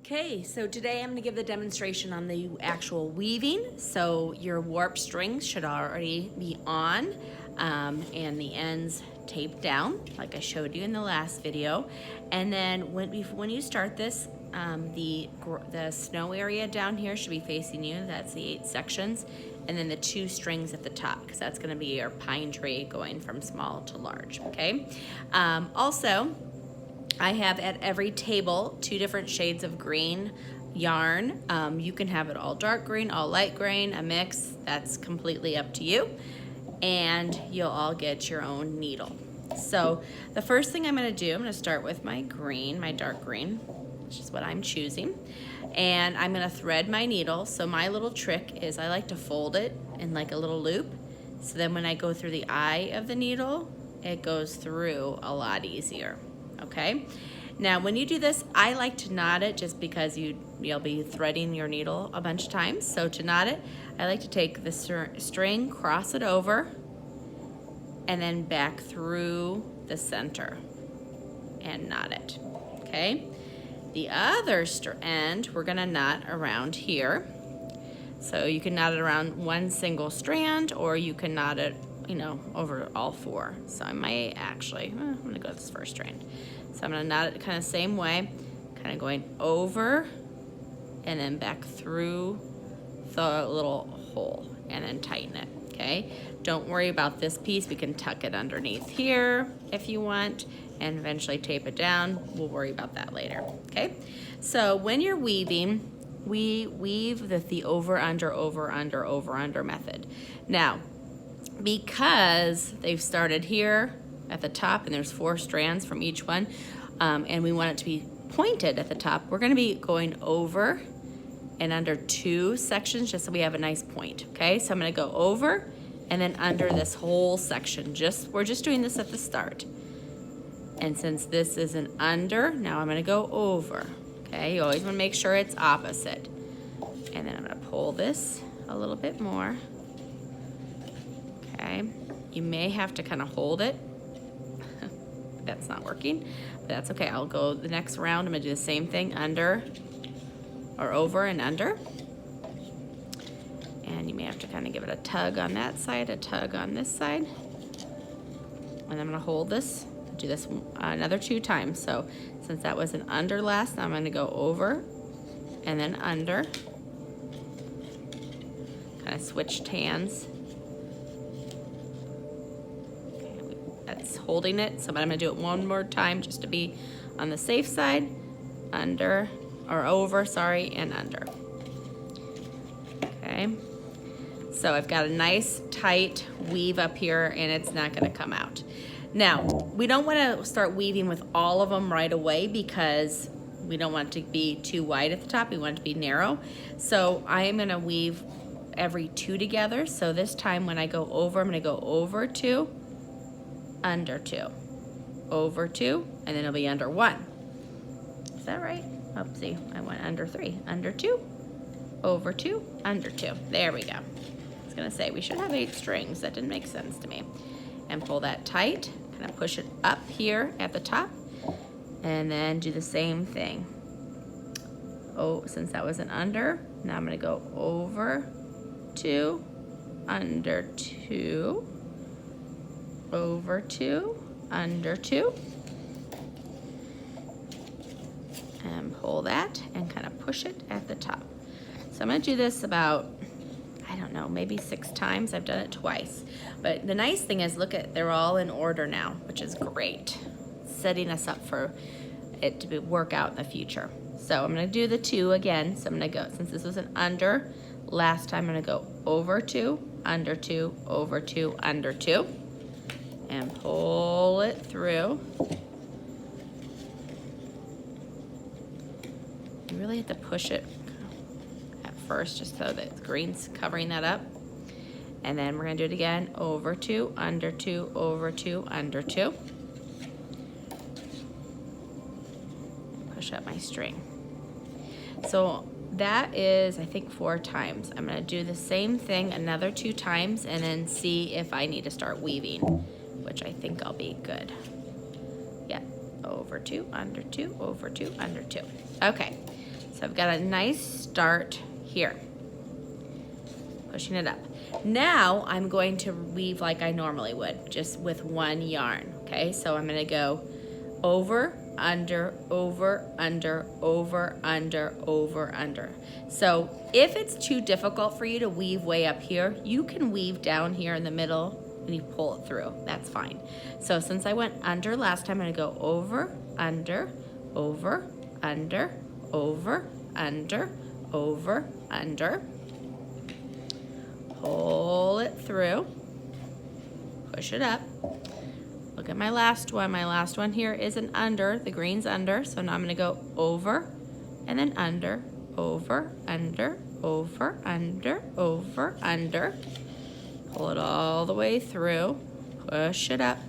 Okay, so today I'm going to give the demonstration on the actual weaving. So your warp strings should already be on and the ends taped down like I showed you in the last video. And then when you start this, the snow area down here should be facing you. That's the 8 sections. And then the 2 strings at the top, because that's going to be your pine tree going from small to large, okay? Also, I have at every table 2 different shades of green yarn. You can have it all dark green, all light green, a mix. That's completely up to you. And you'll all get your own needle. So the first thing I'm going to do, I'm going to start with my green, my dark green, which is what I'm choosing. And I'm going to thread my needle. So my little trick is I like to fold it in like a little loop. So then when I go through the eye of the needle, it goes through a lot easier. Okay, now when you do this, I like to knot it just because you'll be threading your needle a bunch of times. So to knot it, I like to take the string, cross it over, and then back through the center and knot it. Okay, the other end we're gonna knot around here. So you can knot it around one single strand, or you can knot it, over all 4. So I might actually, I'm gonna go with this first strand. So I'm gonna knot it kind of same way, kind of going over and then back through the little hole and then tighten it, okay? Don't worry about this piece. We can tuck it underneath here if you want and eventually tape it down. We'll worry about that later, okay? So when you're weaving, we weave the over, under, over, under, over, under method. Now, because they've started here at the top and there's 4 strands from each one, and we want it to be pointed at the top, we're going to be going over and under 2 sections just so we have a nice point, okay? So I'm going to go over and then under this whole section. We're just doing this at the start. And since this is an under, now I'm going to go over, okay? You always want to make sure it's opposite. And then I'm going to pull this a little bit more. Okay, you may have to kind of hold it. That's not working, but that's okay. I'll go the next round. I'm gonna do the same thing, under or over and under. And you may have to kind of give it a tug on that side, a tug on this side. And I'm gonna hold this, do this another 2 times. So since that was an under last, I'm gonna go over and then under. Kind of switched hands. That's holding it, so I'm gonna do it one more time just to be on the safe side. Under, or over, sorry, and under. Okay, so I've got a nice tight weave up here and it's not gonna come out. Now, we don't wanna start weaving with all of them right away because we don't want it to be too wide at the top, we want it to be narrow. So I am gonna weave every 2 together. So this time when I go over, I'm gonna go over 2, under 2, over 2, and then it'll be under 1. Is that right? Oopsie, I went under 3. Under 2, over 2, under 2. There we go. I was gonna say we should have 8 strings. That didn't make sense to me. And pull that tight, kind of push it up here at the top, and then do the same thing. Oh, since that was an under, now I'm gonna go over 2, under 2, over 2, under 2, and pull that and kind of push it at the top. So I'm going to do this about, I don't know, maybe 6 times. I've done it twice. But the nice thing is, look at, they're all in order now, which is great. Setting us up for it to work out in the future. So I'm going to do the 2 again. So I'm going to go, since this was an under, last time I'm going to go over 2, under 2, over 2, under 2. And pull it through. You really have to push it at first just so that the green's covering that up. And then we're gonna do it again, over 2, under 2, over 2, under 2. Push up my string. So that is, I think, 4 times. I'm gonna do the same thing another 2 times and then see if I need to start weaving, which I think I'll be good. Yeah, over 2, under 2, over 2, under 2. Okay, So I've got a nice start here. Pushing it up. Now I'm going to weave like I normally would, just with one yarn, okay? So I'm gonna go over, under, over, under, over, under, over, under. So if it's too difficult for you to weave way up here, you can weave down here in the middle and you pull it through, that's fine. So since I went under last time, I'm gonna go over, under, over, under, over, under, over, under. Pull it through, push it up. Look at my last one. My last one here is an under, the green's under. So now I'm gonna go over and then under, over, under, over, under, over, under. Pull it all the way through, push it up.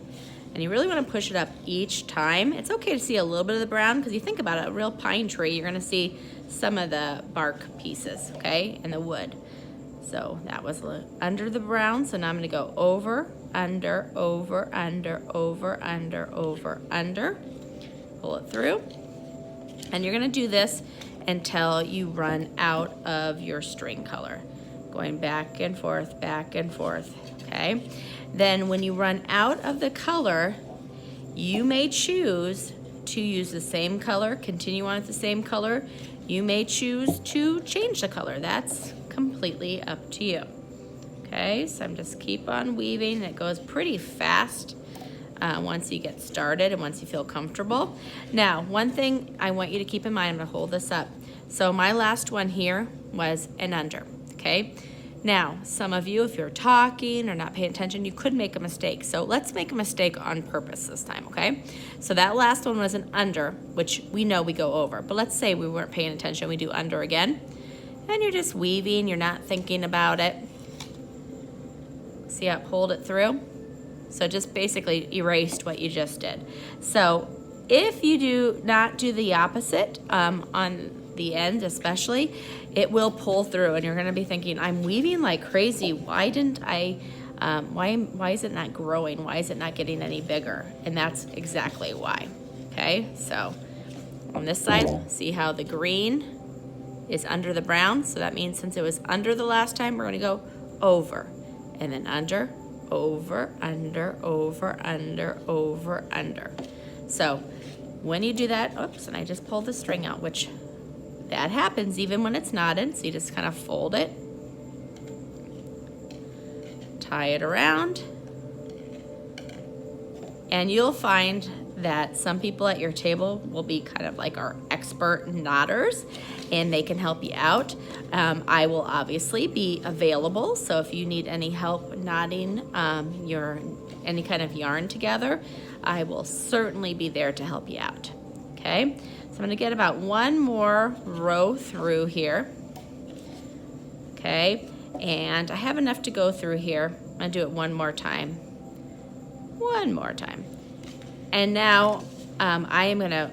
And you really wanna push it up each time. It's okay to see a little bit of the brown because you think about it, a real pine tree, you're gonna see some of the bark pieces, okay, and the wood. So that was under the brown. So now I'm gonna go over, under, over, under, over, under, over, under. Pull it through. And you're gonna do this until you run out of your string color. Going back and forth, okay? Then when you run out of the color, you may choose to use the same color, continue on with the same color. You may choose to change the color. That's completely up to you. Okay, so I'm just keep on weaving. It goes pretty fast once you get started and once you feel comfortable. Now, one thing I want you to keep in mind, I'm gonna hold this up. So my last one here was an under, okay? Now, some of you, if you're talking or not paying attention, you could make a mistake. So let's make a mistake on purpose this time, okay? So that last one was an under, which we know we go over. But let's say we weren't paying attention, we do under again. And you're just weaving, you're not thinking about it. See how I pulled it through? So just basically erased what you just did. So if you do not do the opposite on the end especially, it will pull through and you're gonna be thinking, I'm weaving like crazy. Why didn't I, why is it not growing? Why is it not getting any bigger? And that's exactly why, okay? So on this side, see how the green is under the brown. So that means since it was under the last time, we're gonna go over and then under, over, under, over, under, over, under. So when you do that, oops, and I just pulled the string out, which that happens even when it's knotted. So you just kind of fold it, tie it around, and you'll find that some people at your table will be kind of like our expert knotters and they can help you out. I will obviously be available, so if you need any help knotting any kind of yarn together, I will certainly be there to help you out, okay? So I'm gonna get about one more row through here, okay? And I have enough to go through here. I'm gonna do it one more time. One more time. And now I am gonna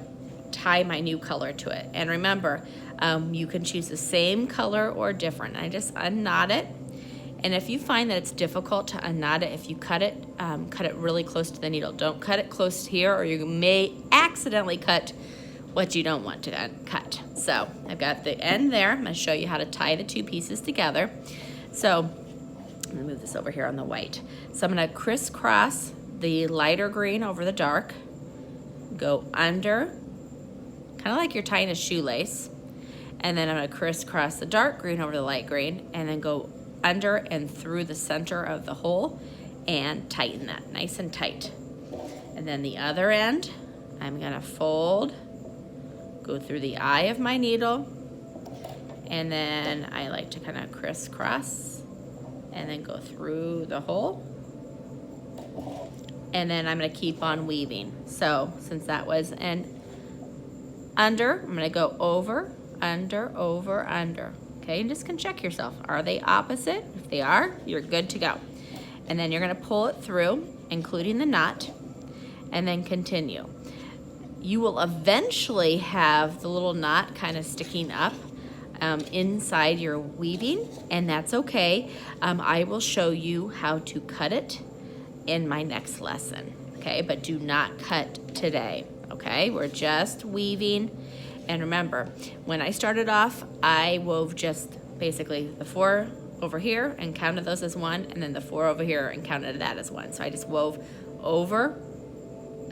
tie my new color to it. And remember, you can choose the same color or different. I just unknot it. And if you find that it's difficult to unknot it, if you cut it really close to the needle. Don't cut it close here or you may accidentally cut what you don't want to cut. So I've got the end there. I'm gonna show you how to tie the two pieces together. So I'm gonna move this over here on the white. So I'm gonna crisscross the lighter green over the dark, go under, kind of like you're tying a shoelace, and then I'm gonna crisscross the dark green over the light green, and then go under and through the center of the hole and tighten that nice and tight. And then the other end, I'm gonna fold, go through the eye of my needle, and then I like to kind of crisscross and then go through the hole. And then I'm gonna keep on weaving. So since that was an under, I'm gonna go over, under, over, under. Okay, and just can check yourself. Are they opposite? If they are, you're good to go. And then you're gonna pull it through, including the knot, and then continue. You will eventually have the little knot kind of sticking up inside your weaving, and that's okay. I will show you how to cut it in my next lesson, okay? But do not cut today, okay? We're just weaving, And remember, when I started off, I wove just basically the 4 over here and counted those as 1, and then the 4 over here and counted that as 1. So I just wove over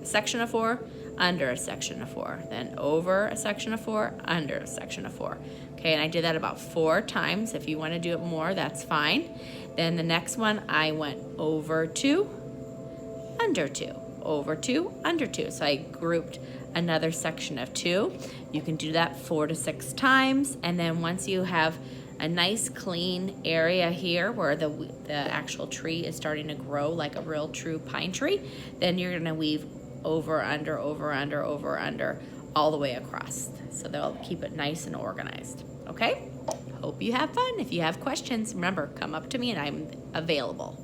a section of 4, under a section of 4, then over a section of 4, under a section of 4. Okay, and I did that about 4 times. If you want to do it more, that's fine. Then the next one, I went over 2, under 2, over 2, under 2. So I grouped another section of 2. You can do that 4 to 6 times, and then once you have a nice clean area here where the actual tree is starting to grow like a real true pine tree, then you're going to weave over, under, over, under, over, under, all the way across. So they'll keep it nice and organized. Okay? Hope you have fun. If you have questions, remember, come up to me and I'm available.